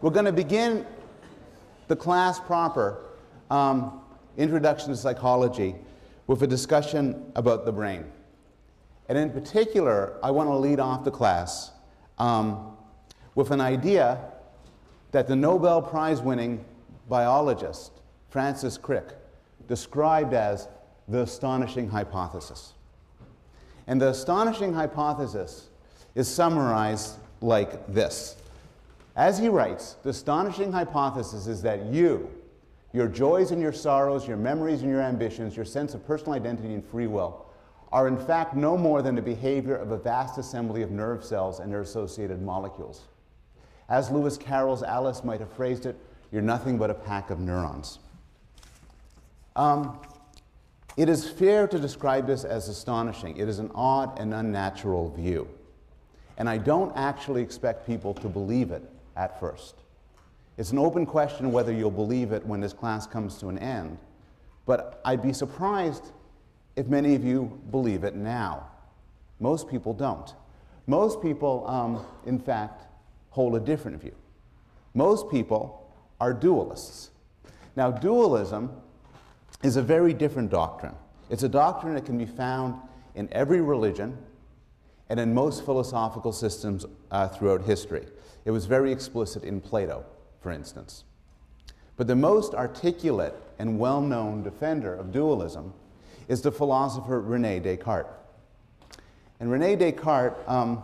We're going to begin the class proper, Introduction to Psychology, with a discussion about the brain. And in particular, I want to lead off the class with an idea that the Nobel Prize-winning biologist Francis Crick described as the astonishing hypothesis. And the astonishing hypothesis is summarized like this. As he writes, the astonishing hypothesis is that you, your joys and your sorrows, your memories and your ambitions, your sense of personal identity and free will, are in fact no more than the behavior of a vast assembly of nerve cells and their associated molecules. As Lewis Carroll's Alice might have phrased it, you're nothing but a pack of neurons. It is fair to describe this as astonishing. It is an odd and unnatural view. And I don't actually expect people to believe it at first. It's an open question whether you'll believe it when this class comes to an end. But I'd be surprised if many of you believe it now. Most people don't. Most people, in fact, hold a different view. Most people are dualists. Now, dualism is a very different doctrine. It's a doctrine that can be found in every religion and in most philosophical systems throughout history. It was very explicit in Plato, for instance. But the most articulate and well-known defender of dualism is the philosopher René Descartes. And René Descartes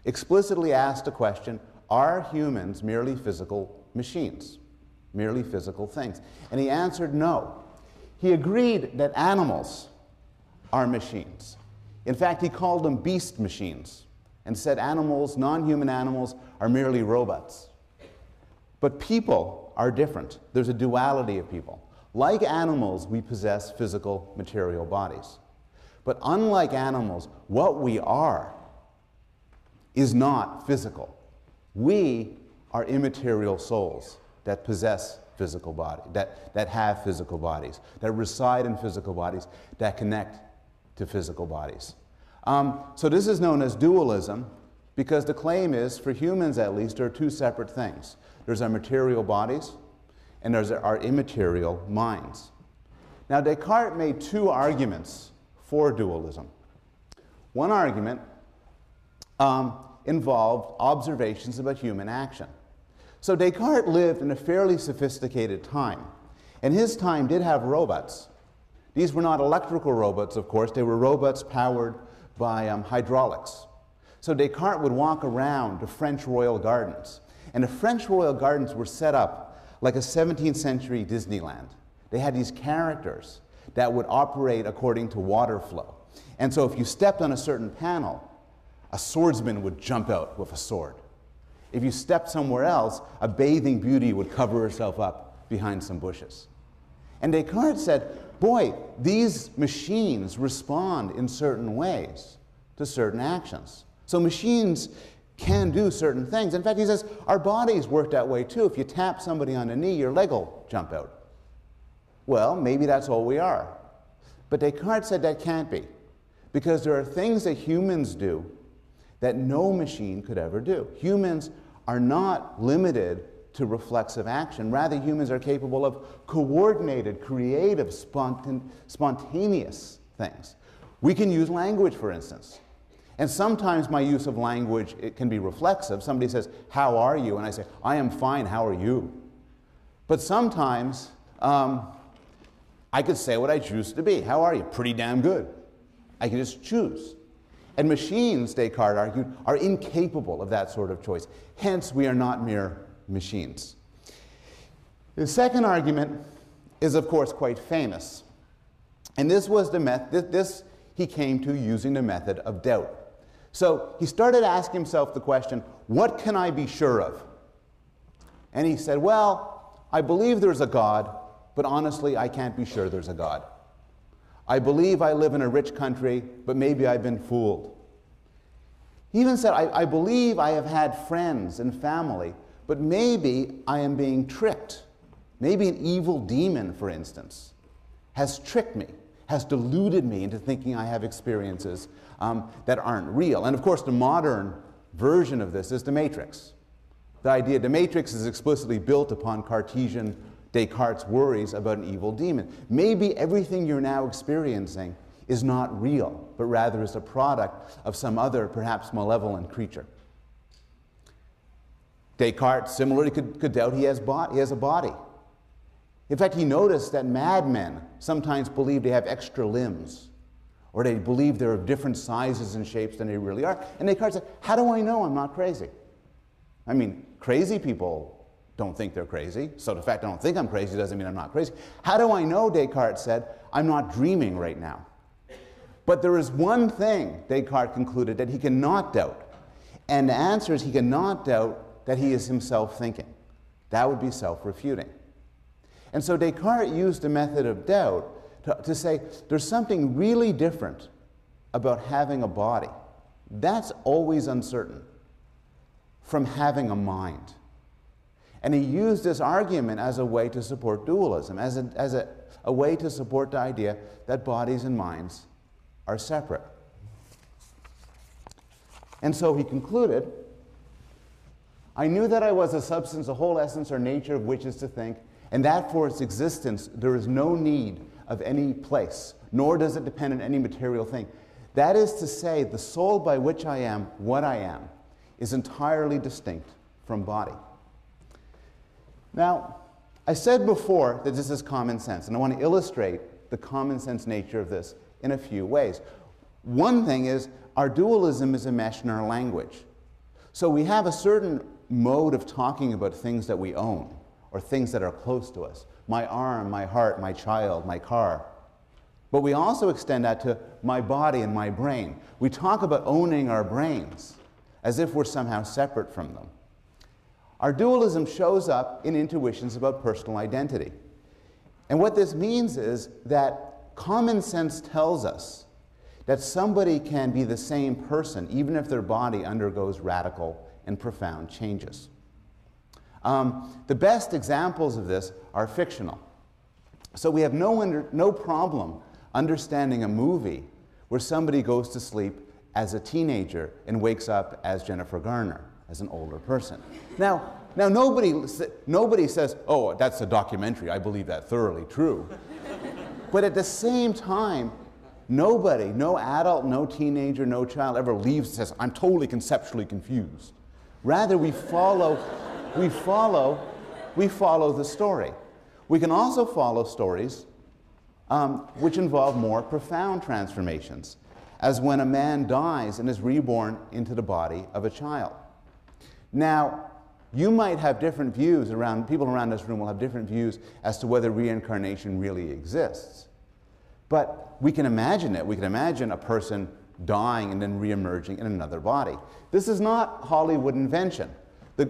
explicitly asked the question, are humans merely physical machines, merely physical things? And he answered no. He agreed that animals are machines. In fact, he called them beast machines and said animals, non-human animals, are merely robots. But people are different. There's a duality of people. Like animals, we possess physical, material bodies. But unlike animals, what we are is not physical. We are immaterial souls that possess physical bodies, that have physical bodies, that reside in physical bodies, that connect to physical bodies. So this is known as dualism because the claim is, for humans at least, there are two separate things. There's our material bodies and there's our immaterial minds. Now, Descartes made two arguments for dualism. One argument involved observations about human action. So Descartes lived in a fairly sophisticated time, and his time did have robots. These were not electrical robots, of course. They were robots powered by hydraulics. So Descartes would walk around the French royal gardens, and the French royal gardens were set up like a 17th century Disneyland. They had these characters that would operate according to water flow. And so if you stepped on a certain panel, a swordsman would jump out with a sword. If you stepped somewhere else, a bathing beauty would cover herself up behind some bushes. And Descartes said, boy, these machines respond in certain ways to certain actions. So machines can do certain things. In fact, he says, our bodies work that way too. If you tap somebody on the knee, your leg will jump out. Well, maybe that's all we are. But Descartes said that can't be, because there are things that humans do that no machine could ever do. Humans are not limited to reflexive action. Rather, humans are capable of coordinated, creative, spontaneous things. We can use language, for instance. And sometimes my use of language, it can be reflexive. Somebody says, how are you? And I say, I am fine, how are you? But sometimes I could say what I choose to be. How are you? Pretty damn good. I can just choose. And machines, Descartes argued, are incapable of that sort of choice. Hence, we are not mere machines. The second argument is, of course, quite famous. And this was the method, this he came to using the method of doubt. So he started asking himself the question, what can I be sure of? And he said, well, I believe there's a God, but honestly, I can't be sure there's a God. I believe I live in a rich country, but maybe I've been fooled. He even said, I believe I have had friends and family, but maybe I am being tricked. Maybe an evil demon, for instance, has tricked me, has deluded me into thinking I have experiences that aren't real. And of course, the modern version of this is the Matrix. The idea, the matrix is explicitly built upon Cartesian Descartes' worries about an evil demon. Maybe everything you're now experiencing is not real, but rather is a product of some other, perhaps malevolent creature. Descartes similarly could doubt he has a body. In fact, he noticed that madmen sometimes believe they have extra limbs, or they believe they're of different sizes and shapes than they really are. And Descartes said, how do I know I'm not crazy? I mean, crazy people don't think they're crazy, so the fact I don't think I'm crazy doesn't mean I'm not crazy. How do I know, Descartes said, I'm not dreaming right now? But there is one thing, Descartes concluded, that he cannot doubt. And the answer is he cannot doubt that he is himself thinking. That would be self-refuting. And so Descartes used a method of doubt to say there's something really different about having a body. That's always uncertain from having a mind. And he used this argument as a way to support dualism, as a way to support the idea that bodies and minds are separate. And so he concluded, I knew that I was a substance, the whole essence or nature of which is to think, and that for its existence there is no need of any place, nor does it depend on any material thing. That is to say, the soul by which I am what I am is entirely distinct from body. Now, I said before that this is common sense, and I want to illustrate the common sense nature of this in a few ways. One thing is, our dualism is enmeshed in our language. So we have a certain mode of talking about things that we own, or things that are close to us. My arm, my heart, my child, my car. But we also extend that to my body and my brain. We talk about owning our brains as if we're somehow separate from them. Our dualism shows up in intuitions about personal identity. And what this means is that common sense tells us that somebody can be the same person even if their body undergoes radical and profound changes. The best examples of this are fictional. So we have no problem understanding a movie where somebody goes to sleep as a teenager and wakes up as Jennifer Garner, as an older person. Now nobody says, oh, that's a documentary, I believe that thoroughly true. But at the same time, nobody, no adult, no teenager, no child ever leaves and says, I'm totally conceptually confused. Rather, we follow the story. We can also follow stories which involve more profound transformations, as when a man dies and is reborn into the body of a child. Now, you might have different views people around this room will have different views as to whether reincarnation really exists. But we can imagine it. We can imagine a person dying and then re-emerging in another body. This is not Hollywood invention.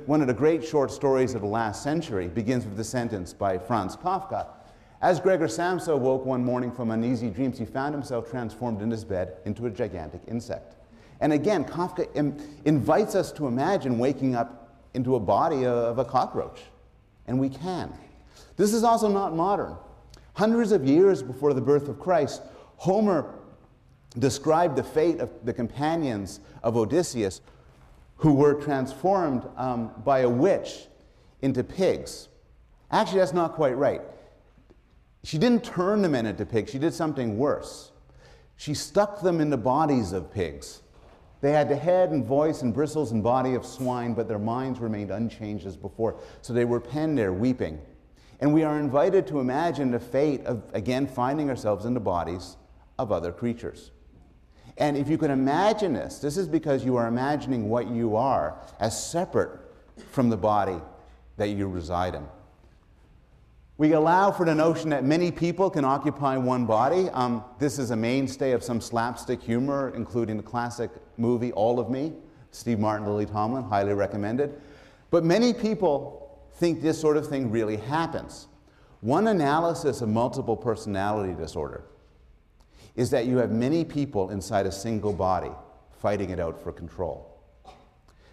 One of the great short stories of the last century begins with the sentence by Franz Kafka. As Gregor Samsa woke one morning from uneasy dreams, he found himself transformed in his bed into a gigantic insect. And again, Kafka invites us to imagine waking up into a body of a cockroach. And we can. This is also not modern. Hundreds of years before the birth of Christ, Homer described the fate of the companions of Odysseus who were transformed by a witch into pigs. Actually, that's not quite right. She didn't turn the men into pigs. She did something worse. She stuck them in the bodies of pigs. They had the head and voice and bristles and body of swine, but their minds remained unchanged as before. So they were penned there weeping. And we are invited to imagine the fate of, again, finding ourselves in the bodies of other creatures. And if you can imagine this, this is because you are imagining what you are as separate from the body that you reside in. We allow for the notion that many people can occupy one body. This is a mainstay of some slapstick humor, including the classic movie All of Me, Steve Martin, Lily Tomlin, highly recommended. But many people think this sort of thing really happens. One analysis of multiple personality disorder is that you have many people inside a single body fighting it out for control.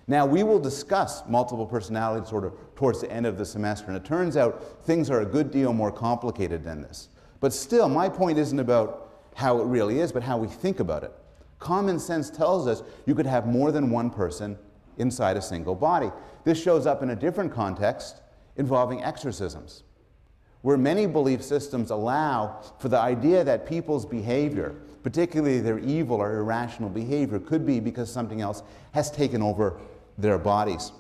Now, we will discuss multiple personality disorder towards the end of the semester, and it turns out things are a good deal more complicated than this. But still, my point isn't about how it really is, but how we think about it. Common sense tells us you could have more than one person inside a single body. this shows up in a different context involving exorcisms, where many belief systems allow for the idea that people's behavior, particularly their evil or irrational behavior, could be because something else has taken over their bodies.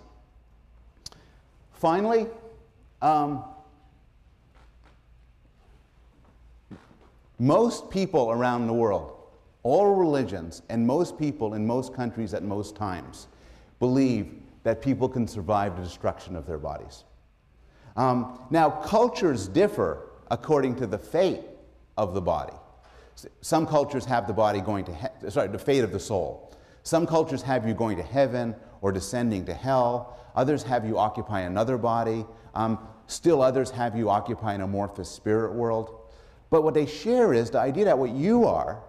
Finally, most people around the world, all religions, and most people in most countries at most times, believe that people can survive the destruction of their bodies. Now, cultures differ according to the fate of the body. Some cultures have the body going to the fate of the soul. Some cultures have you going to heaven or descending to hell. Others have you occupy another body. Still others have you occupy an amorphous spirit world. But what they share is the idea that what you are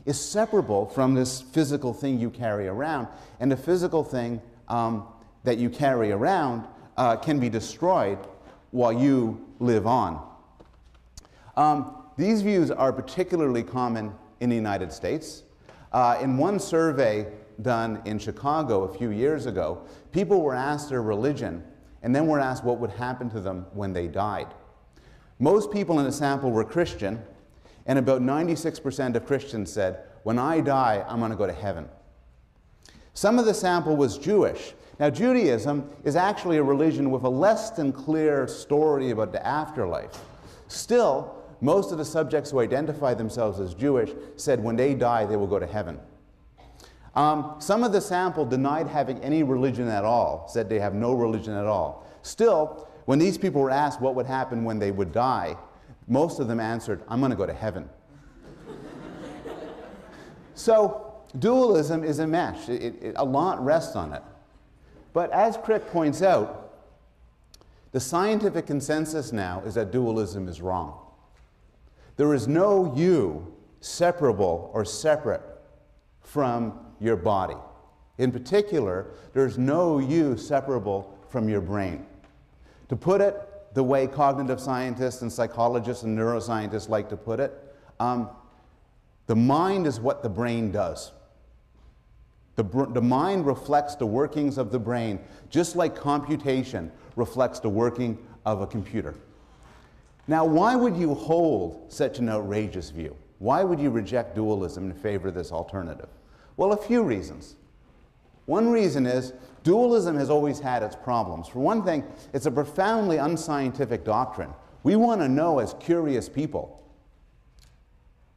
is separable from this physical thing you carry around, and the physical thing that you carry around can be destroyed while you live on. These views are particularly common in the United States. In one survey done in Chicago a few years ago, people were asked their religion and then were asked what would happen to them when they died. Most people in the sample were Christian, and about 96% of Christians said, when I die, I'm going to go to heaven. Some of the sample was Jewish. Now, Judaism is actually a religion with a less than clear story about the afterlife. Still, most of the subjects who identify themselves as Jewish said when they die, they will go to heaven. Some of the sample denied having any religion at all, said they have no religion at all. Still, when these people were asked what would happen when they would die, most of them answered, I'm going to go to heaven. So, dualism is a mesh. A lot rests on it. But as Crick points out, the scientific consensus now is that dualism is wrong. There is no you separable or separate from your body. In particular, there's no you separable from your brain. To put it the way cognitive scientists and psychologists and neuroscientists like to put it, the mind is what the brain does. The mind reflects the workings of the brain, just like computation reflects the working of a computer. Now, why would you hold such an outrageous view? Why would you reject dualism in favor of this alternative? Well, a few reasons. One reason is dualism has always had its problems. For one thing, it's a profoundly unscientific doctrine. We want to know, as curious people,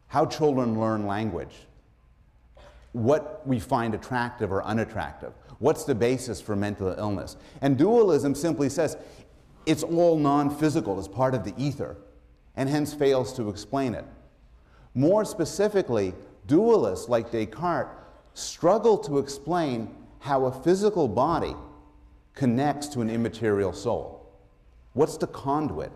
how children learn language, what we find attractive or unattractive, what's the basis for mental illness. And dualism simply says it's all non-physical, it's part of the ether, and hence fails to explain it. More specifically, dualists like Descartes struggle to explain how a physical body connects to an immaterial soul. What's the conduit?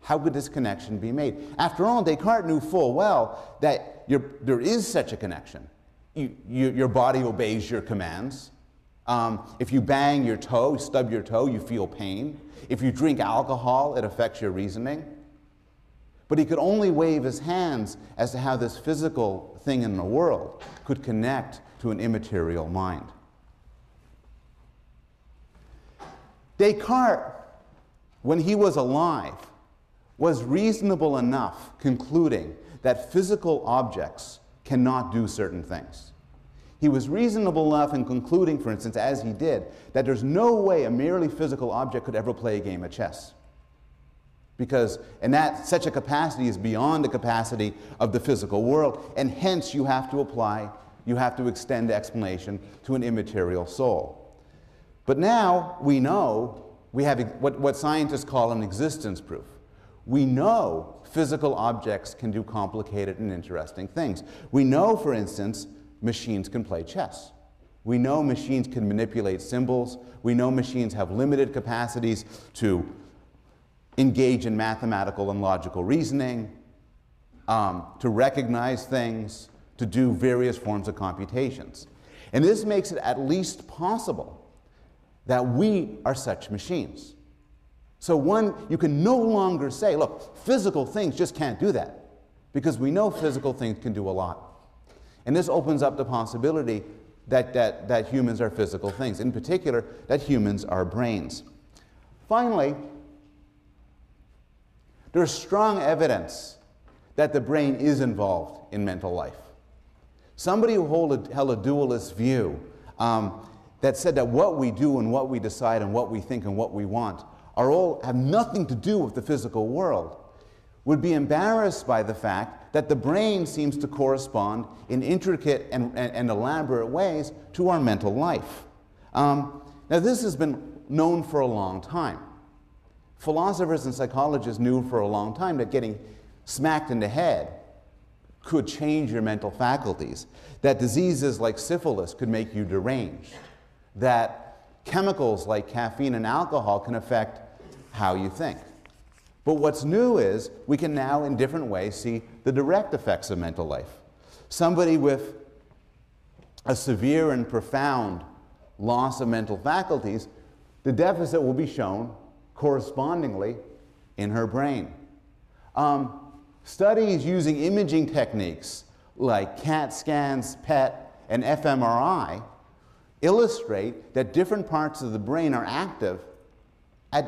How could this connection be made? After all, Descartes knew full well that there is such a connection. Your body obeys your commands. If you bang your toe, stub your toe, you feel pain. If you drink alcohol, it affects your reasoning. But he could only wave his hands as to how this physical thing in the world could connect to an immaterial mind. Descartes, when he was alive, was reasonable enough concluding that physical objects cannot do certain things. He was reasonable enough in concluding, for instance, as he did, that there's no way a merely physical object could ever play a game of chess. Because such a capacity is beyond the capacity of the physical world, and hence you have to extend the explanation to an immaterial soul. But now we know, we have what scientists call an existence proof. We know physical objects can do complicated and interesting things. We know, for instance, machines can play chess. We know machines can manipulate symbols. We know machines have limited capacities to engage in mathematical and logical reasoning, to recognize things, to do various forms of computations. And this makes it at least possible that we are such machines. So you can no longer say, look, physical things just can't do that, because we know physical things can do a lot. And this opens up the possibility that humans are physical things, in particular, that humans are brains. Finally, there's strong evidence that the brain is involved in mental life. Somebody who held a dualist view that said that what we do and what we decide and what we think and what we want have nothing to do with the physical world would be embarrassed by the fact that the brain seems to correspond in intricate and elaborate ways to our mental life. Now, this has been known for a long time. Philosophers and psychologists knew for a long time that getting smacked in the head could change your mental faculties, that diseases like syphilis could make you deranged, that chemicals like caffeine and alcohol can affect how you think. But what's new is we can now, in different ways, see the direct effects of mental life. Somebody with a severe and profound loss of mental faculties, the deficit will be shown correspondingly in her brain. Studies using imaging techniques like CAT scans, PET, and fMRI illustrate that different parts of the brain are active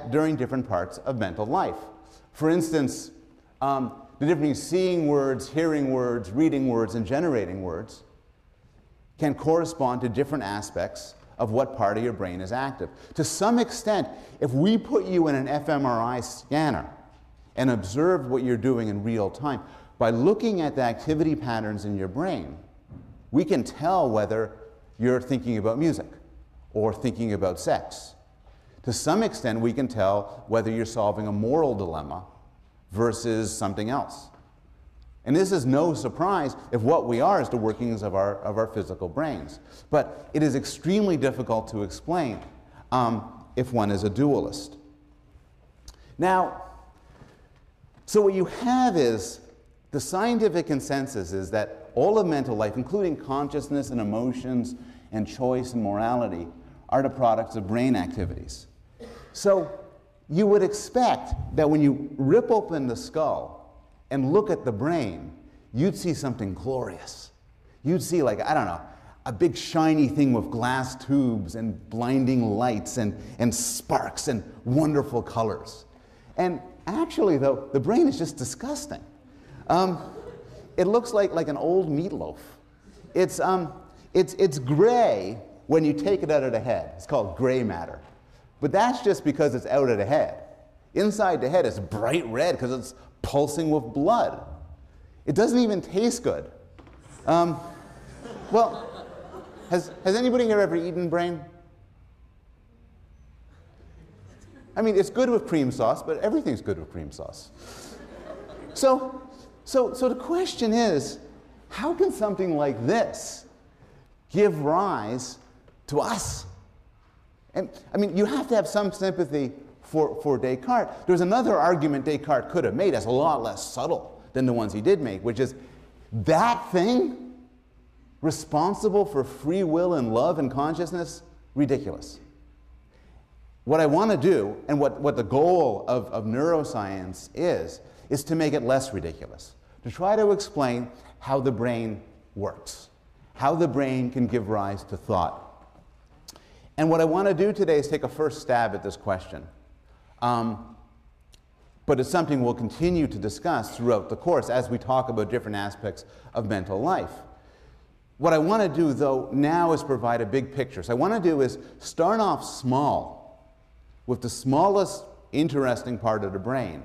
during different parts of mental life. For instance, the difference between seeing words, hearing words, reading words, and generating words can correspond to different aspects of what part of your brain is active. To some extent, if we put you in an fMRI scanner and observe what you're doing in real time, by looking at the activity patterns in your brain, we can tell whether you're thinking about music or thinking about sex. To some extent, we can tell whether you're solving a moral dilemma versus something else. And this is no surprise if what we are is the workings of our physical brains. But it is extremely difficult to explain if one is a dualist. Now, so what you have is the scientific consensus is that all of mental life, including consciousness and emotions and choice and morality, are the products of brain activities. So you would expect that when you rip open the skull and look at the brain, you'd see something glorious. You'd see, like, I don't know, a big shiny thing with glass tubes and blinding lights and sparks and wonderful colors. And actually, though, the brain is just disgusting. It looks like an old meatloaf. It's gray when you take it out of the head. It's called gray matter. But that's just because it's out of the head. Inside the head, it's bright red because it's pulsing with blood. It doesn't even taste good. Well, has anybody here ever eaten brain? I mean, it's good with cream sauce, but everything's good with cream sauce. So the question is, how can something like this give rise to us? And I mean, you have to have some sympathy for Descartes. There's another argument Descartes could have made that's a lot less subtle than the ones he did make, which is that thing responsible for free will and love and consciousness, ridiculous. What I want to do, and what the goal of neuroscience is to make it less ridiculous, to try to explain how the brain works, how the brain can give rise to thought. And what I want to do today is take a first stab at this question. But it's something we'll continue to discuss throughout the course as we talk about different aspects of mental life. What I want to do, though, now is provide a big picture. So I want to do is start off small with the smallest interesting part of the brain,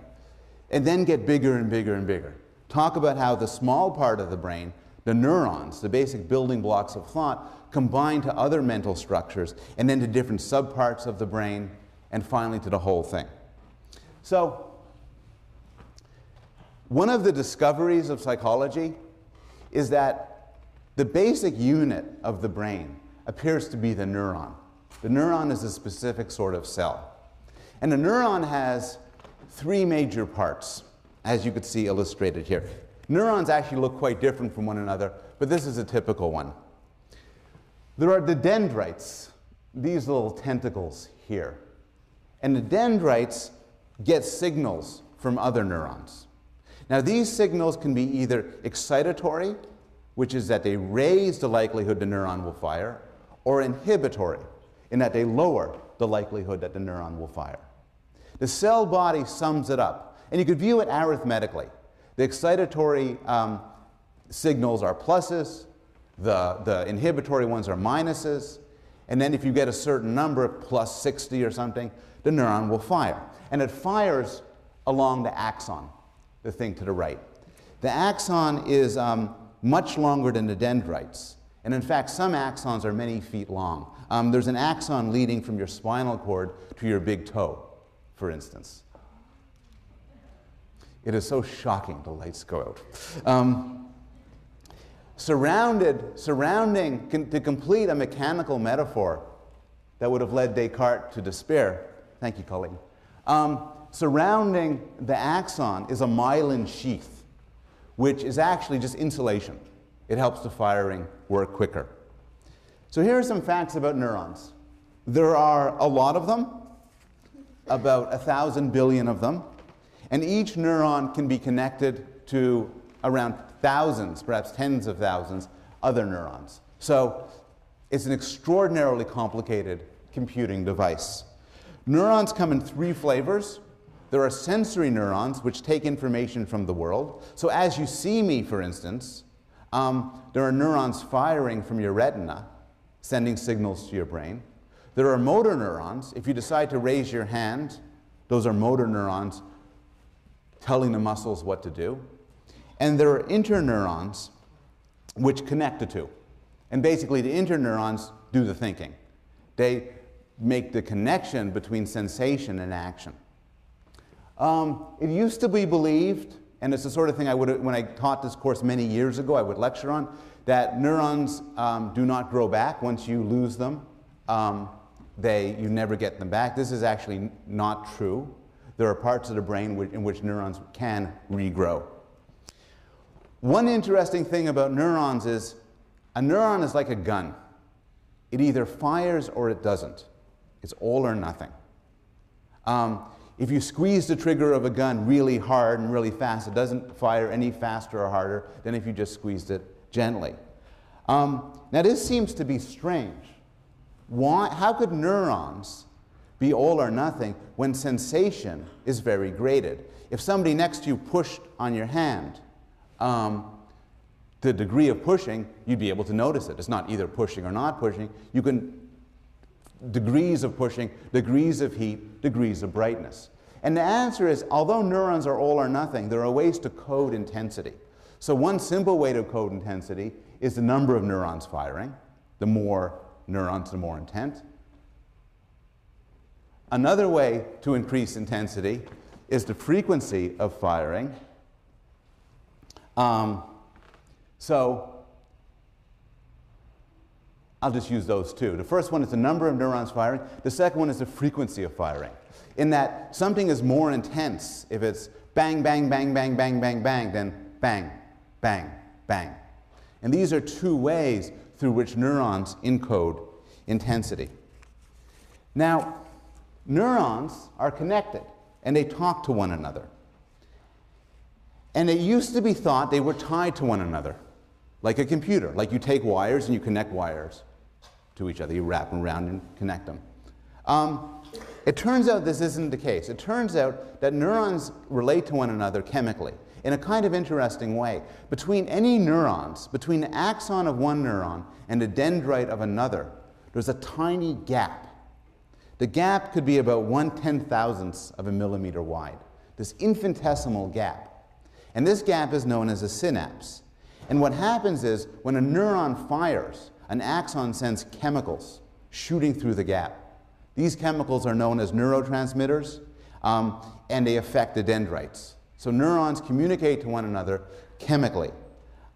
and then get bigger and bigger and bigger. Talk about how the small part of the brain, the neurons, the basic building blocks of thought, combine to other mental structures, and then to different subparts of the brain, and finally to the whole thing. So, one of the discoveries of psychology is that the basic unit of the brain appears to be the neuron. The neuron is a specific sort of cell. And the neuron has three major parts, as you could see illustrated here. Neurons actually look quite different from one another, but this is a typical one. There are the dendrites, these little tentacles here. And the dendrites get signals from other neurons. Now, these signals can be either excitatory which is that they raise the likelihood the neuron will fire, or inhibitory, in that they lower the likelihood that the neuron will fire. The cell body sums it up, and you could view it arithmetically. The excitatory signals are pluses, the inhibitory ones are minuses, and then if you get a certain number, plus 60 or something, the neuron will fire. And it fires along the axon, the thing to the right. The axon is much longer than the dendrites. And in fact, some axons are many feet long. There's an axon leading from your spinal cord to your big toe, for instance. It is so shocking the lights go out. Surrounding, to complete a mechanical metaphor that would have led Descartes to despair, thank you, Colleen, surrounding the axon is a myelin sheath, which is actually just insulation. It helps the firing work quicker. So here are some facts about neurons. There are a lot of them, about 1,000 billion of them, and each neuron can be connected to around thousands, perhaps tens of thousands, other neurons. So it's an extraordinarily complicated computing device. Neurons come in 3 flavors. There are sensory neurons, which take information from the world. So as you see me, for instance, there are neurons firing from your retina, sending signals to your brain. There are motor neurons. If you decide to raise your hand, those are motor neurons telling the muscles what to do. And there are interneurons which connect the two. And basically the interneurons do the thinking. They make the connection between sensation and action. It used to be believed, and it's the sort of thing when I taught this course many years ago, I would lecture on, that neurons do not grow back once you lose them. You never get them back. This is actually not true. There are parts of the brain in which neurons can regrow. One interesting thing about neurons is a neuron is like a gun. It either fires or it doesn't. It's all or nothing. If you squeeze the trigger of a gun really hard and really fast, it doesn't fire any faster or harder than if you just squeezed it gently. Now this seems to be strange. How could neurons be all or nothing when sensation is very graded? If somebody next to you pushed on your hand, the degree of pushing, you'd be able to notice it. It's not either pushing or not pushing. You can degrees of pushing, degrees of heat, degrees of brightness. And the answer is, although neurons are all or nothing, there are ways to code intensity. So one simple way to code intensity is the number of neurons firing. The more neurons, the more intent. Another way to increase intensity is the frequency of firing. So I'll just use those two. The first one is the number of neurons firing. The second one is the frequency of firing. In that something is more intense if it's bang, bang, bang, bang, bang, bang, bang, than bang, bang, bang. And these are 2 ways through which neurons encode intensity. Now, neurons are connected, and they talk to one another. And it used to be thought they were tied to one another, like a computer. Like you take wires and you connect wires to each other. You wrap them around and connect them. It turns out this isn't the case. It turns out that neurons relate to one another chemically in a kind of interesting way. Between any neurons, between the axon of one neuron and the dendrite of another, there's a tiny gap. The gap could be about 1/10,000th of a millimeter wide, this infinitesimal gap. And this gap is known as a synapse. And what happens is, when a neuron fires, an axon sends chemicals shooting through the gap. These chemicals are known as neurotransmitters, and they affect the dendrites. So neurons communicate to one another chemically.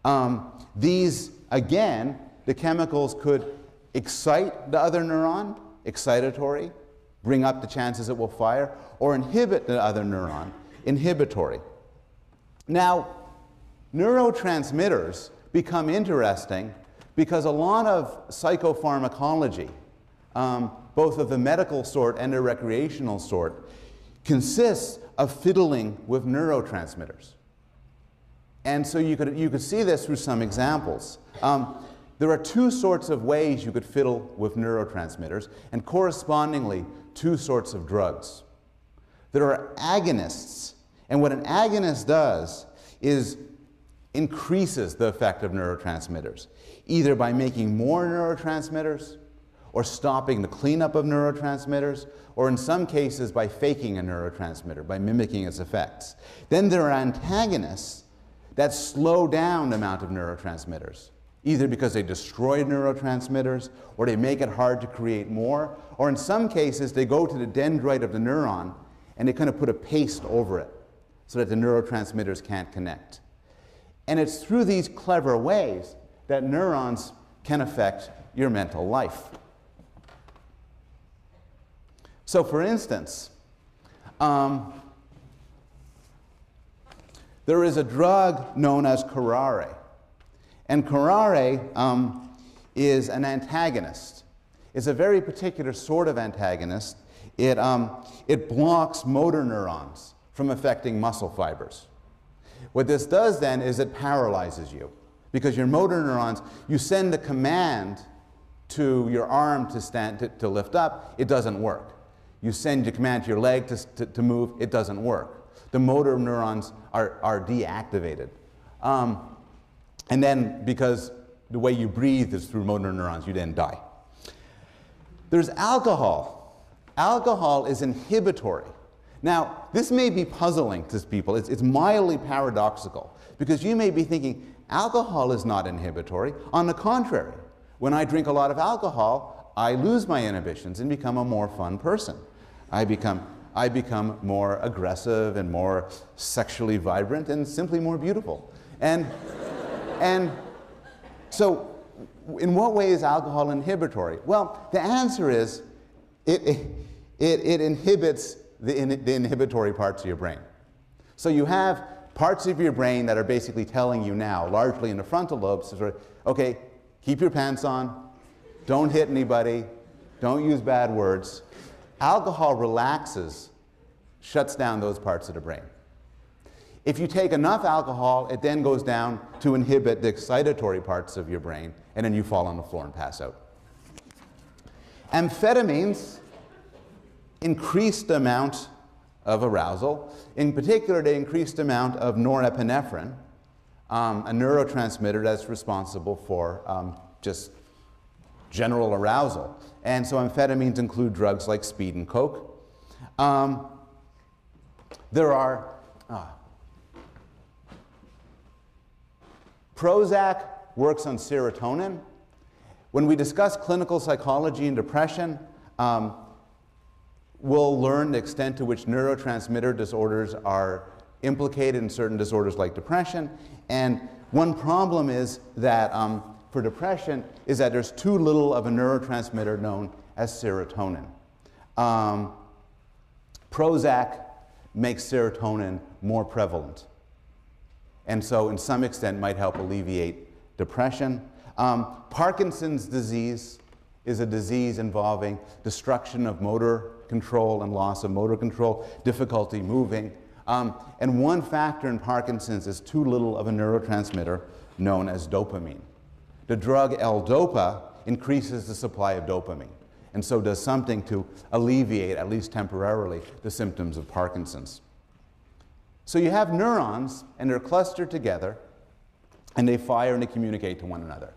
Again, the chemicals could excite the other neuron, excitatory, bring up the chances it will fire, or inhibit the other neuron, inhibitory. Now, neurotransmitters become interesting because a lot of psychopharmacology, both of the medical sort and the recreational sort, consists of fiddling with neurotransmitters. And so you could see this through some examples. There are two sorts of ways you could fiddle with neurotransmitters, and correspondingly, two sorts of drugs. There are agonists, and what an agonist does is increases the effect of neurotransmitters, either by making more neurotransmitters, or stopping the cleanup of neurotransmitters, or in some cases by faking a neurotransmitter, by mimicking its effects. Then there are antagonists that slow down the amount of neurotransmitters, either because they destroy neurotransmitters, or they make it hard to create more, or in some cases they go to the dendrite of the neuron and they kind of put a paste over it so that the neurotransmitters can't connect. And it's through these clever ways that neurons can affect your mental life. So for instance, there is a drug known as curare. And curare is an antagonist. It's a very particular sort of antagonist. It blocks motor neurons from affecting muscle fibers. What this does then is it paralyzes you, because your motor neurons, you send a command to your arm to lift up, it doesn't work. You send a command to your leg to move, it doesn't work. The motor neurons are deactivated. And then, because the way you breathe is through motor neurons, you then die. There's alcohol. Alcohol is inhibitory. Now, this may be puzzling to people. It's mildly paradoxical, because you may be thinking, alcohol is not inhibitory. On the contrary, when I drink a lot of alcohol, I lose my inhibitions and become a more fun person. I become more aggressive and more sexually vibrant and simply more beautiful. And so, in what way is alcohol inhibitory? Well, the answer is it inhibits the inhibitory parts of your brain. So you have parts of your brain that are basically telling you now, largely in the frontal lobes, sort of, okay, keep your pants on, don't hit anybody, don't use bad words. Alcohol relaxes, shuts down those parts of the brain. If you take enough alcohol, it then goes down to inhibit the excitatory parts of your brain, and then you fall on the floor and pass out. Amphetamines increase the amount of arousal. In particular, they increase the amount of norepinephrine, a neurotransmitter that's responsible for just general arousal. And so amphetamines include drugs like speed and coke. There are Prozac works on serotonin. When we discuss clinical psychology and depression, we'll learn the extent to which neurotransmitter disorders are implicated in certain disorders like depression. And one problem is that for depression is that there's too little of a neurotransmitter known as serotonin. Prozac makes serotonin more prevalent, and so in some extent might help alleviate depression. Parkinson's disease is a disease involving destruction of motor control and loss of motor control, difficulty moving. And one factor in Parkinson's is too little of a neurotransmitter known as dopamine. The drug L-Dopa increases the supply of dopamine, and so does something to alleviate, at least temporarily, the symptoms of Parkinson's. So you have neurons, and they're clustered together, and they fire and they communicate to one another.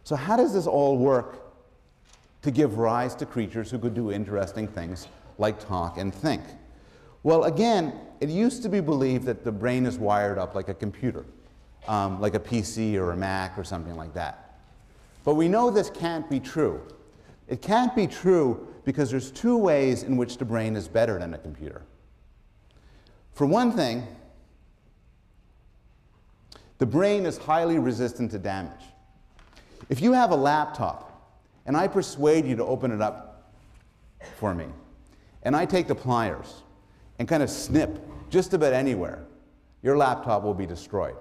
So how does this all work to give rise to creatures who could do interesting things like talk and think? Well, again, it used to be believed that the brain is wired up like a computer, like a PC or a Mac or something like that. But we know this can't be true. It can't be true because there's two ways in which the brain is better than a computer. For one thing, the brain is highly resistant to damage. If you have a laptop and I persuade you to open it up for me, and I take the pliers and kind of snip just about anywhere, your laptop will be destroyed.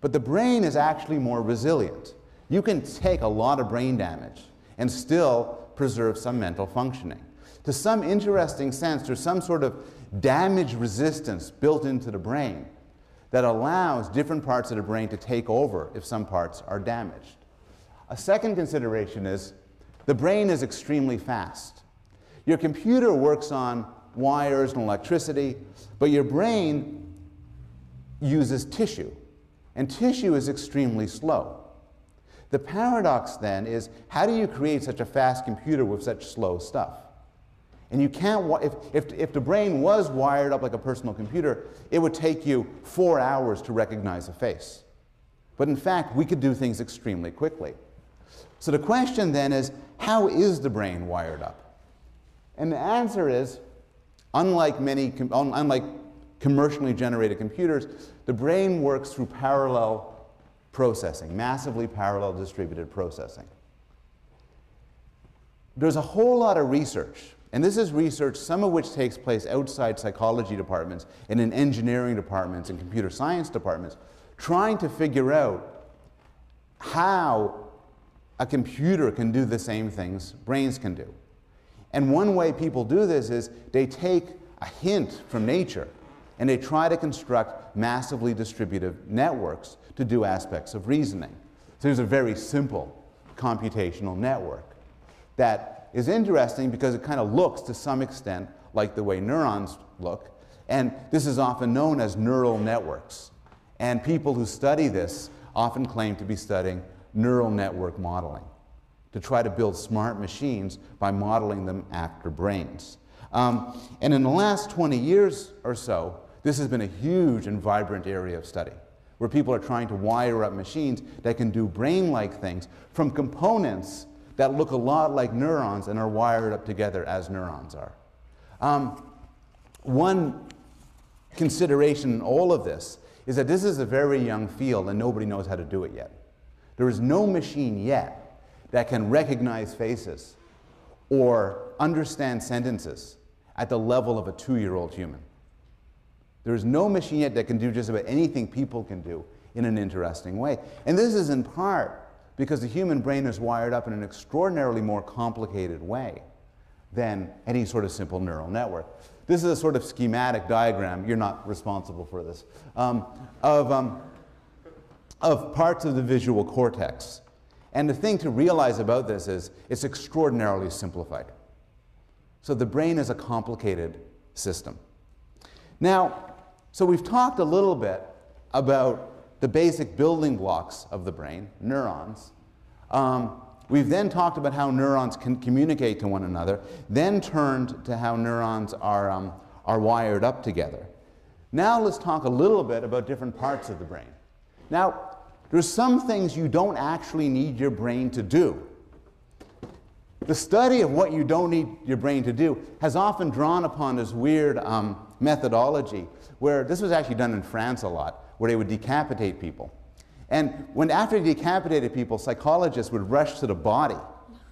But the brain is actually more resilient. You can take a lot of brain damage and still preserve some mental functioning. To some interesting sense, there's some sort of damage resistance built into the brain that allows different parts of the brain to take over if some parts are damaged. A second consideration is the brain is extremely fast. Your computer works on wires and electricity, but your brain uses tissue, and tissue is extremely slow. The paradox then is, how do you create such a fast computer with such slow stuff? And you can't, if the brain was wired up like a personal computer, it would take you 4 hours to recognize a face. But in fact, we could do things extremely quickly. So the question then is, how is the brain wired up? And the answer is, unlike commercially generated computers, the brain works through parallel processing, massively parallel distributed processing. There's a whole lot of research, and this is research, some of which takes place outside psychology departments and in engineering departments and computer science departments, trying to figure out how a computer can do the same things brains can do. And one way people do this is they take a hint from nature and they try to construct massively distributed networks to do aspects of reasoning. So there's a very simple computational network that is interesting because it kind of looks to some extent like the way neurons look, and this is often known as neural networks. And people who study this often claim to be studying neural network modeling, to try to build smart machines by modeling them after brains. And in the last 20 years or so, this has been a huge and vibrant area of study, where people are trying to wire up machines that can do brain-like things from components that look a lot like neurons and are wired up together as neurons are. One consideration in all of this is that this is a very young field and nobody knows how to do it yet. There is no machine yet that can recognize faces or understand sentences at the level of a 2-year-old human. There is no machine yet that can do just about anything people can do in an interesting way. And this is in part because the human brain is wired up in an extraordinarily more complicated way than any sort of simple neural network. This is a sort of schematic diagram, you're not responsible for this, of parts of the visual cortex. And the thing to realize about this is it's extraordinarily simplified. So the brain is a complicated system. Now, so we've talked a little bit about the basic building blocks of the brain, neurons. We've then talked about how neurons can communicate to one another, then turned to how neurons are wired up together. Now let's talk a little bit about different parts of the brain. Now, there's some things you don't actually need your brain to do. The study of what you don't need your brain to do has often drawn upon this weird methodology where this was actually done in France a lot, where they would decapitate people. And after they decapitated people, psychologists would rush to the body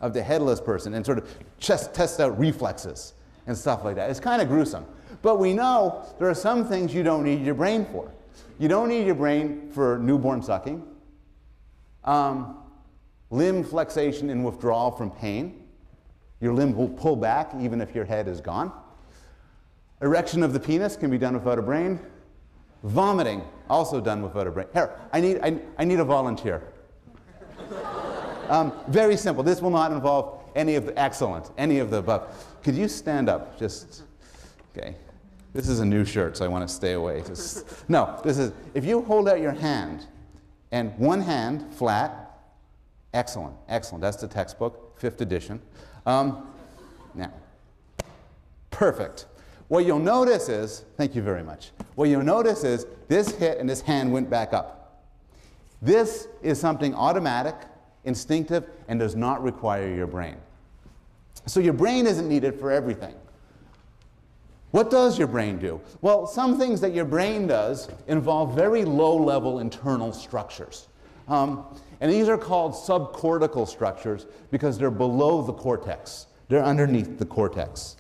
of the headless person and sort of test out reflexes and stuff like that. It's kind of gruesome. But we know there are some things you don't need your brain for. You don't need your brain for newborn sucking, limb flexation and withdrawal from pain. Your limb will pull back even if your head is gone. Erection of the penis can be done without a brain. Vomiting, also done without a brain. Here, I need a volunteer. Very simple. This will not involve any of the above. Could you stand up? Just, okay. This is a new shirt, so I want to stay away. No, this is, if you hold out your hand, and one hand flat, excellent, excellent. That's the textbook, 5th edition. Now, perfect. What you'll notice is, thank you very much. What you'll notice is this hit and this hand went back up. This is something automatic, instinctive, and does not require your brain. So your brain isn't needed for everything. What does your brain do? Well, some things that your brain does involve very low-level internal structures. And these are called subcortical structures because they're below the cortex. They're underneath the cortex.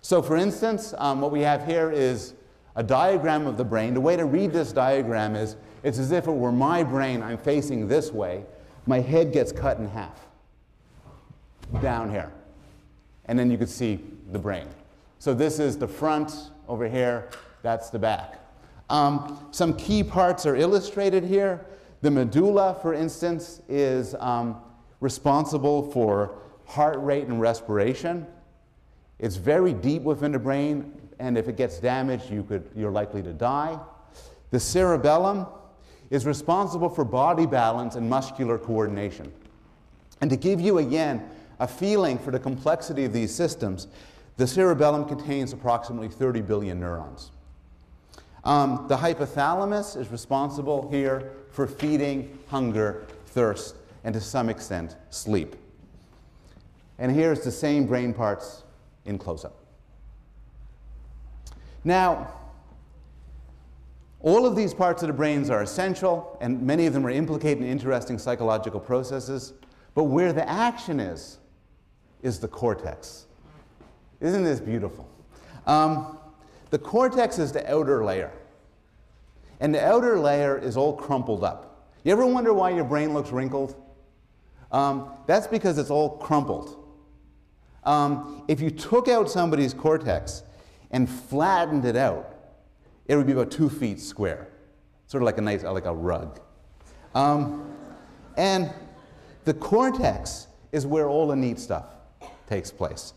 So for instance, what we have here is a diagram of the brain. The way to read this diagram is, it's as if it were my brain, I'm facing this way. My head gets cut in half, down here. And then you could see the brain. So this is the front over here, that's the back. Some key parts are illustrated here. The medulla, for instance, is responsible for heart rate and respiration. It's very deep within the brain, and if it gets damaged, you're likely to die. The cerebellum is responsible for body balance and muscular coordination. And to give you, again, a feeling for the complexity of these systems, the cerebellum contains approximately 30 billion neurons. The hypothalamus is responsible here for feeding, hunger, thirst, and to some extent, sleep. And here's the same brain parts in close-up. Now, all of these parts of the brains are essential, and many of them are implicated in interesting psychological processes, but where the action is the cortex. Isn't this beautiful? The cortex is the outer layer, and the outer layer is all crumpled up. You ever wonder why your brain looks wrinkled? That's because it's all crumpled. If you took out somebody's cortex and flattened it out, it would be about 2 feet square, sort of like a nice, like a rug. And the cortex is where all the neat stuff takes place.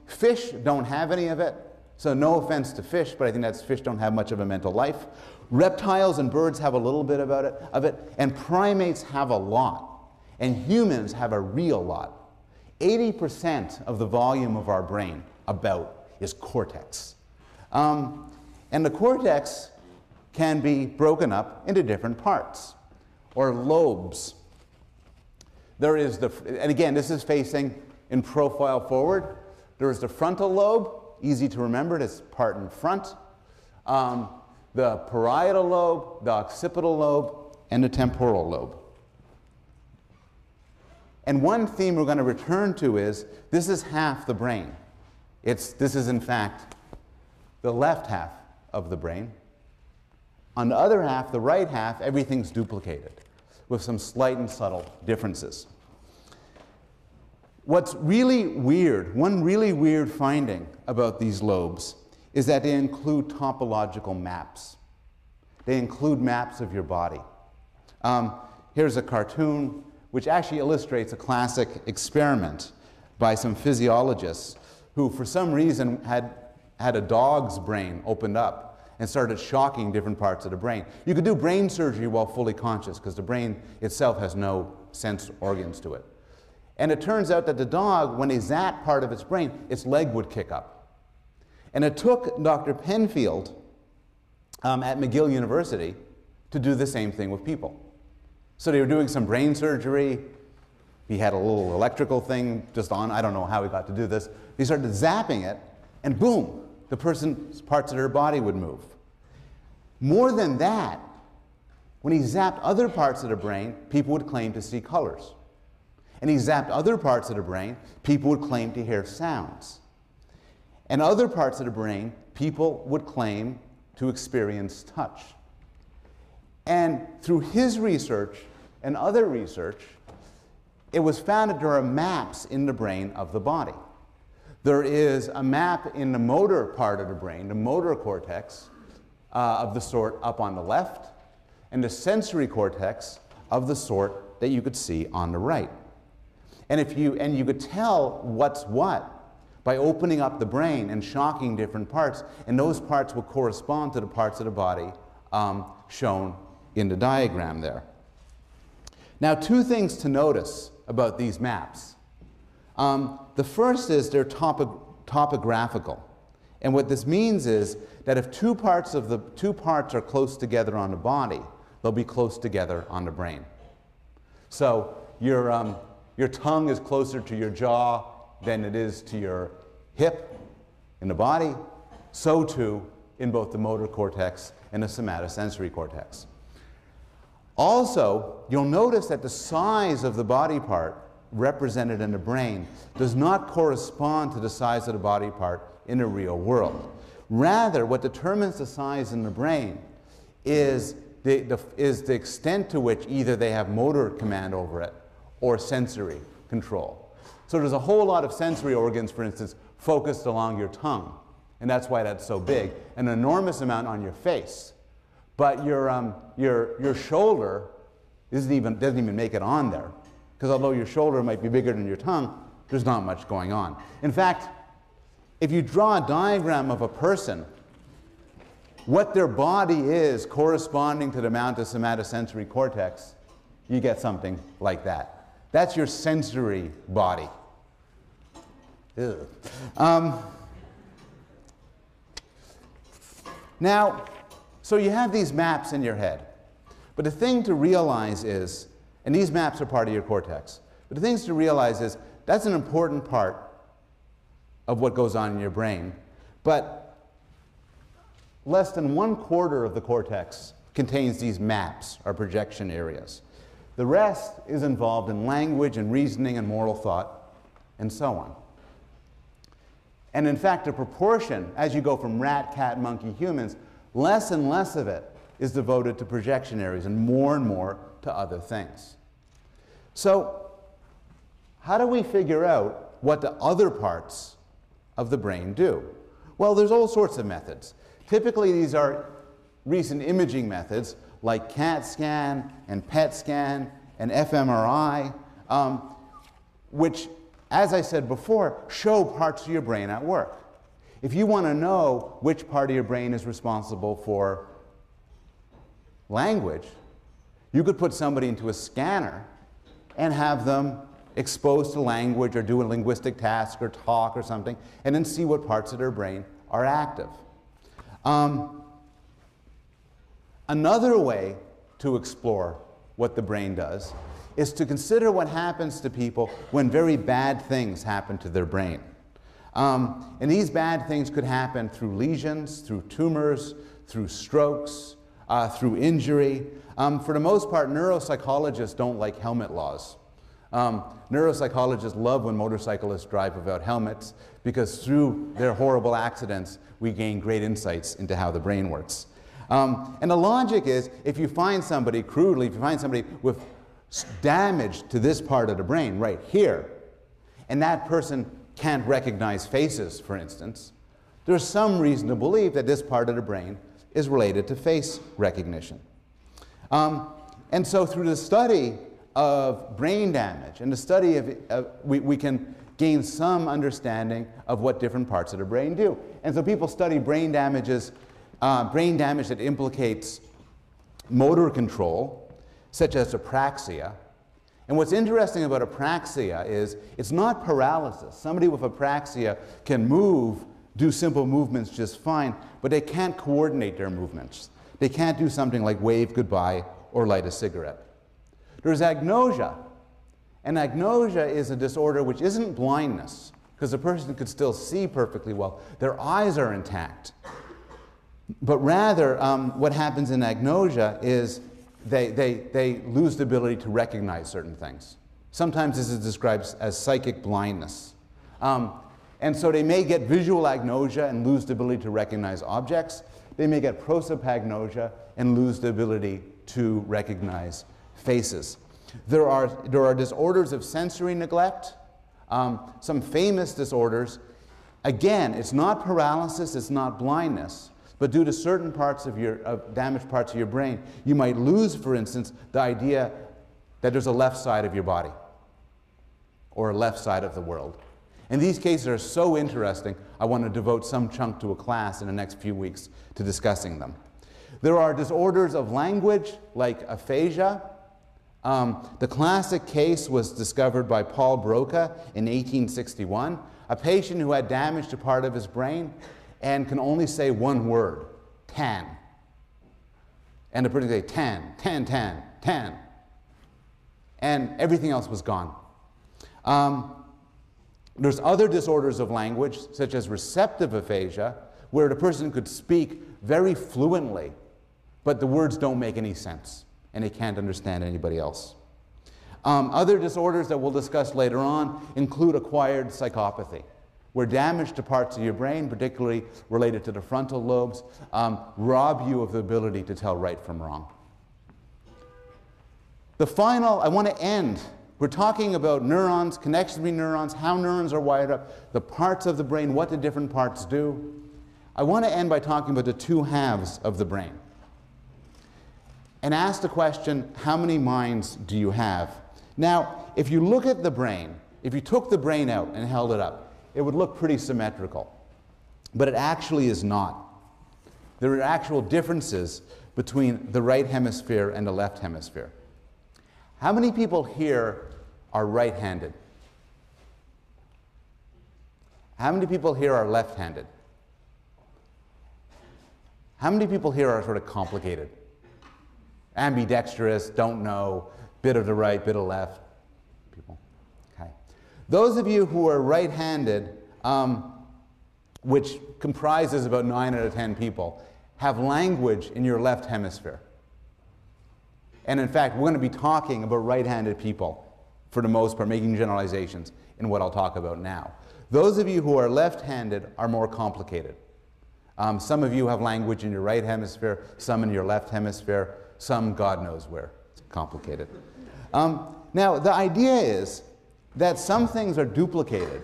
Fish don't have any of it, so no offense to fish, but I think that's fish don't have much of a mental life. Reptiles and birds have a little bit of it, and primates have a lot, and humans have a real lot. 80% of the volume of our brain is cortex. And the cortex can be broken up into different parts, or lobes. There is and again, this is facing in profile forward. There is the frontal lobe, easy to remember, this part in front. The parietal lobe, the occipital lobe, and the temporal lobe. And one theme we're going to return to is, this is half the brain. This is in fact the left half of the brain. On the other half, the right half, everything's duplicated with some slight and subtle differences. What's really weird, one really weird finding about these lobes is that they include topological maps. They include maps of your body. Here's a cartoon which actually illustrates a classic experiment by some physiologists who, for some reason, had a dog's brain opened up and started shocking different parts of the brain. You could do brain surgery while fully conscious because the brain itself has no sense organs to it. And it turns out that the dog, when they zap part of its brain, its leg would kick up. And it took Dr. Penfield at McGill University to do the same thing with people. So they were doing some brain surgery. He had a little electrical thing just on. I don't know how he got to do this. He started zapping it, and boom, the person's parts of their body would move. More than that, when he zapped other parts of the brain, people would claim to see colors. And he zapped other parts of the brain, people would claim to hear sounds. And other parts of the brain, people would claim to experience touch. And through his research and other research, it was found that there are maps in the brain of the body. There is a map in the motor part of the brain, the motor cortex, of the sort up on the left, and the sensory cortex of the sort that you could see on the right. And you could tell what's what by opening up the brain and shocking different parts, and those parts will correspond to the parts of the body shown in the diagram there. Now, 2 things to notice about these maps. The first is they're topographical. And what this means is that if two parts are close together on the body, they'll be close together on the brain. So your tongue is closer to your jaw than it is to your hip in the body. So too in both the motor cortex and the somatosensory cortex. Also, you'll notice that the size of the body part represented in the brain does not correspond to the size of the body part in the real world. Rather, what determines the size in the brain is the extent to which either they have motor command over it or sensory control. So there's a whole lot of sensory organs, for instance, focused along your tongue, and that's why that's so big. An enormous amount on your face. But your shoulder doesn't even make it on there. Because although your shoulder might be bigger than your tongue, there's not much going on. In fact, if you draw a diagram of a person, what their body is corresponding to the amount of somatosensory cortex, you get something like that. That's your sensory body. Now, so you have these maps in your head. But the thing to realize is, and these maps are part of your cortex, but the things to realize is that's an important part of what goes on in your brain. But less than 1/4 of the cortex contains these maps, or projection areas. The rest is involved in language and reasoning and moral thought and so on. And in fact, the proportion, as you go from rat, cat, monkey, humans, less and less of it is devoted to projection areas and more to other things. So, how do we figure out what the other parts of the brain do? Well, there's all sorts of methods. Typically, these are recent imaging methods like CAT scan and PET scan and fMRI, which, as I said before, show parts of your brain at work. If you want to know which part of your brain is responsible for language, you could put somebody into a scanner and have them exposed to language or do a linguistic task or talk or something, and then see what parts of their brain are active. Another way to explore what the brain does is to consider what happens to people when very bad things happen to their brain. And these bad things could happen through lesions, through tumors, through strokes, through injury. For the most part, neuropsychologists don't like helmet laws. Neuropsychologists love when motorcyclists drive without helmets because through their horrible accidents, we gain great insights into how the brain works. And the logic is, if you find somebody, crudely, if you find somebody with damage to this part of the brain, right here, and that person can't recognize faces, for instance, there's some reason to believe that this part of the brain is related to face recognition. And so through the study of brain damage and the study of, we can gain some understanding of what different parts of the brain do. And so people study brain damage that implicates motor control, such as apraxia. And what's interesting about apraxia is it's not paralysis. Somebody with apraxia can move, do simple movements just fine, but they can't coordinate their movements. They can't do something like wave goodbye or light a cigarette. There's agnosia. And agnosia is a disorder which isn't blindness, because the person could still see perfectly well. Their eyes are intact. But rather, what happens in agnosia is they lose the ability to recognize certain things. Sometimes this is described as psychic blindness. And so they may get visual agnosia and lose the ability to recognize objects. They may get prosopagnosia and lose the ability to recognize faces. There are disorders of sensory neglect, some famous disorders. Again, it's not paralysis, it's not blindness. But due to certain parts of damaged parts of your brain, you might lose, for instance, the idea that there's a left side of your body or a left side of the world. And these cases are so interesting, I want to devote some chunk to a class in the next few weeks to discussing them. There are disorders of language, like aphasia. The classic case was discovered by Paul Broca in 1861, a patient who had damage to part of his brain and can only say one word, tan. And the person would say tan, tan, tan, tan. And everything else was gone. There's other disorders of language, such as receptive aphasia, where the person could speak very fluently, but the words don't make any sense, and they can't understand anybody else. Other disorders that we'll discuss later on include acquired psychopathy, where damage to parts of your brain, particularly related to the frontal lobes, rob you of the ability to tell right from wrong. I want to end. We're talking about neurons, connections between neurons, how neurons are wired up, the parts of the brain, what the different parts do. I want to end by talking about the two halves of the brain and ask the question, how many minds do you have? Now, if you look at the brain, if you took the brain out and held it up, it would look pretty symmetrical, but it actually is not. There are actual differences between the right hemisphere and the left hemisphere. How many people here are right-handed? How many people here are left-handed? How many people here are sort of complicated? Ambidextrous, don't know, bit of the right, bit of left people. Okay. Those of you who are right-handed, which comprises about 9 out of 10 people, have language in your left hemisphere. And in fact, we're going to be talking about right-handed people for the most part, making generalizations in what I'll talk about now. Those of you who are left-handed are more complicated. Some of you have language in your right hemisphere, some in your left hemisphere, some God knows where. It's complicated. Now, the idea is that some things are duplicated.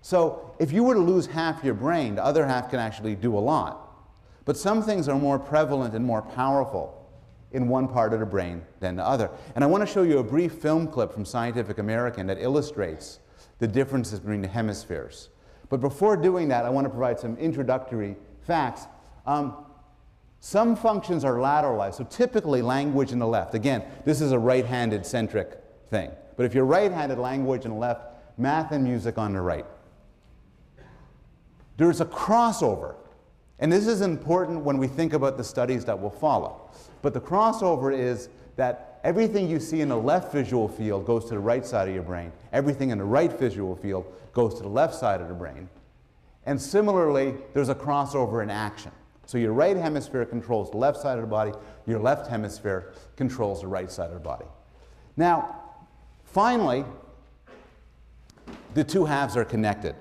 So if you were to lose half your brain, the other half can actually do a lot. But some things are more prevalent and more powerful in one part of the brain than the other. And I want to show you a brief film clip from Scientific American that illustrates the differences between the hemispheres. But before doing that, I want to provide some introductory facts. Some functions are lateralized, so typically language in the left. Again, this is a right-handed centric thing. But if you're right-handed, language in the left, math and music on the right. There's a crossover. And this is important when we think about the studies that will follow. But the crossover is that everything you see in the left visual field goes to the right side of your brain. Everything in the right visual field goes to the left side of the brain. And similarly, there's a crossover in action. So your right hemisphere controls the left side of the body. Your left hemisphere controls the right side of the body. Now, finally, the two halves are connected.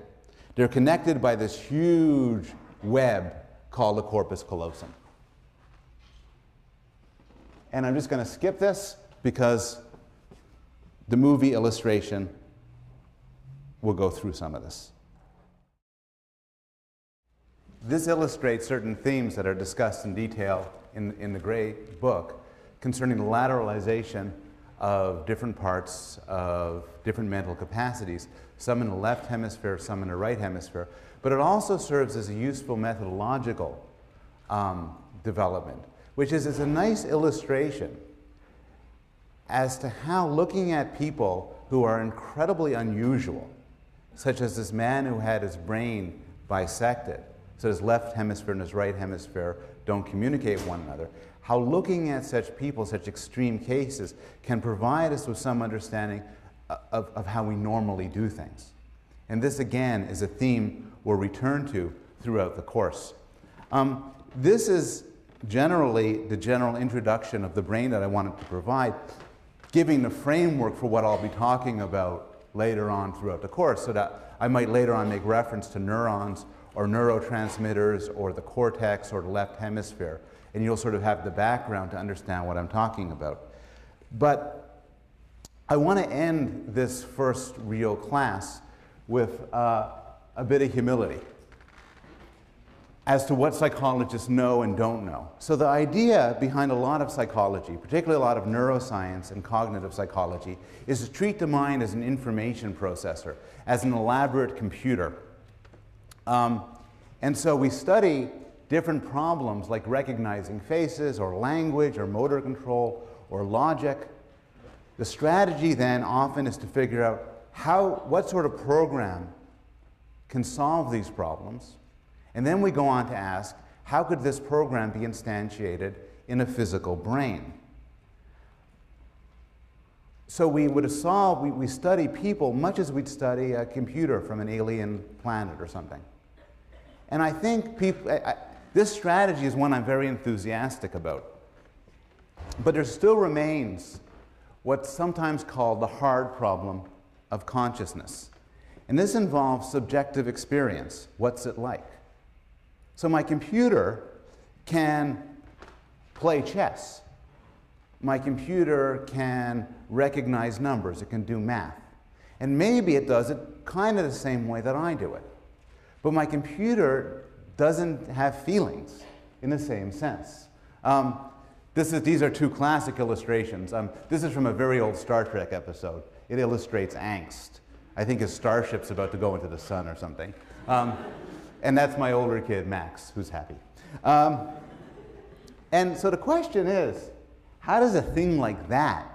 They're connected by this huge web called the corpus callosum. And I'm just going to skip this because the movie illustration will go through some of this. This illustrates certain themes that are discussed in detail in the Gray book concerning the lateralization of different parts of different mental capacities, some in the left hemisphere, some in the right hemisphere. But it also serves as a useful methodological development, which is it's a nice illustration as to how looking at people who are incredibly unusual, such as this man who had his brain bisected, so his left hemisphere and his right hemisphere don't communicate with one another, how looking at such people, such extreme cases, can provide us with some understanding of how we normally do things. And this, again, is a theme we'll return to throughout the course. This is generally the general introduction of the brain that I wanted to provide, giving the framework for what I'll be talking about later on throughout the course, so that I might later on make reference to neurons or neurotransmitters or the cortex or the left hemisphere, and you'll sort of have the background to understand what I'm talking about. But I want to end this first real class with a bit of humility as to what psychologists know and don't know. So the idea behind a lot of psychology, particularly a lot of neuroscience and cognitive psychology, is to treat the mind as an information processor, as an elaborate computer. And so we study different problems like recognizing faces or language or motor control or logic. The strategy then often is to figure out what sort of program can solve these problems. And then we go on to ask, how could this program be instantiated in a physical brain? So we study people much as we'd study a computer from an alien planet or something. And I think this strategy is one I'm very enthusiastic about. But there still remains what's sometimes called the hard problem of consciousness. And this involves subjective experience. What's it like? So my computer can play chess. My computer can recognize numbers. It can do math. And maybe it does it kind of the same way that I do it. But my computer doesn't have feelings in the same sense. These are two classic illustrations. This is from a very old Star Trek episode. It illustrates angst. I think his starship's about to go into the sun or something. And that's my older kid, Max, who's happy. And so the question is, how does a thing like that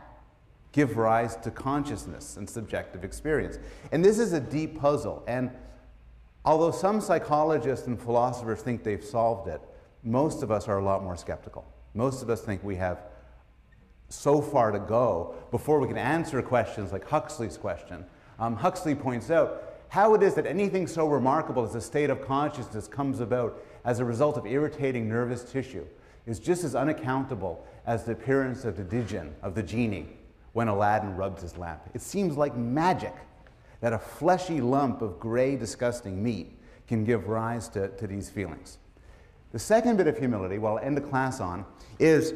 give rise to consciousness and subjective experience? And this is a deep puzzle. And although some psychologists and philosophers think they've solved it, most of us are a lot more skeptical. Most of us think we have so far to go before we can answer questions like Huxley's question. Huxley points out how it is that anything so remarkable as a state of consciousness comes about as a result of irritating nervous tissue is just as unaccountable as the appearance of the djinn, of the genie, when Aladdin rubs his lamp. It seems like magic that a fleshy lump of gray, disgusting meat can give rise to these feelings. The second bit of humility, what I'll end the class on, is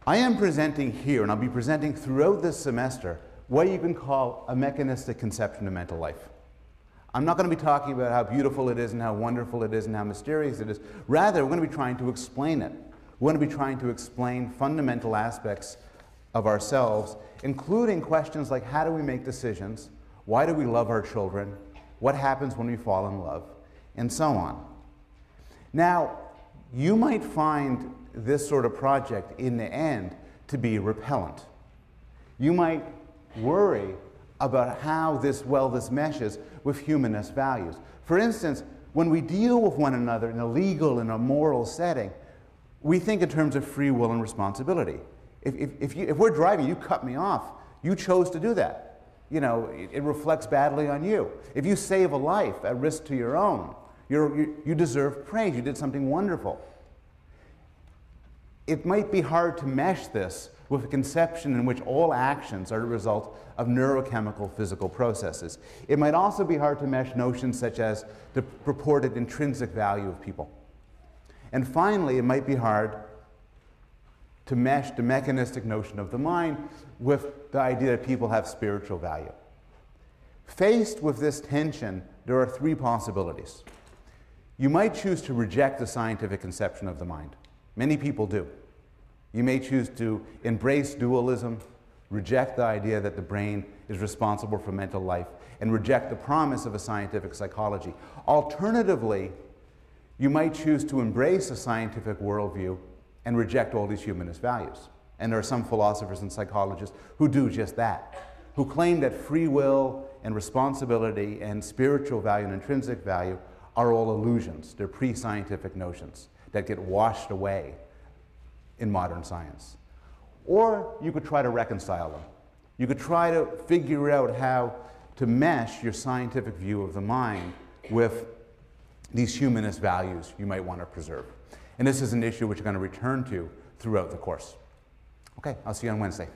I am presenting here, and I'll be presenting throughout this semester, what you can call a mechanistic conception of mental life. I'm not going to be talking about how beautiful it is and how wonderful it is and how mysterious it is. Rather, we're going to be trying to explain it. We're going to be trying to explain fundamental aspects of ourselves, including questions like how do we make decisions, why do we love our children, what happens when we fall in love, and so on. Now, you might find this sort of project in the end to be repellent. You might worry about how this meshes with humanist values. For instance, when we deal with one another in a legal and a moral setting, we think in terms of free will and responsibility. If we're driving, you cut me off, you chose to do that. You know, it reflects badly on you. If you save a life at risk to your own, you deserve praise, you did something wonderful. It might be hard to mesh this with a conception in which all actions are the result of neurochemical physical processes. It might also be hard to mesh notions such as the purported intrinsic value of people. And finally, it might be hard to mesh the mechanistic notion of the mind with the idea that people have spiritual value. Faced with this tension, there are three possibilities. You might choose to reject the scientific conception of the mind. Many people do. You may choose to embrace dualism, reject the idea that the brain is responsible for mental life, and reject the promise of a scientific psychology. Alternatively, you might choose to embrace a scientific worldview and reject all these humanist values. And there are some philosophers and psychologists who do just that, who claim that free will and responsibility and spiritual value and intrinsic value are all illusions. They're pre-scientific notions that get washed away in modern science. Or you could try to reconcile them. You could try to figure out how to mesh your scientific view of the mind with these humanist values you might want to preserve. And this is an issue which we're going to return to throughout the course. Okay, I'll see you on Wednesday.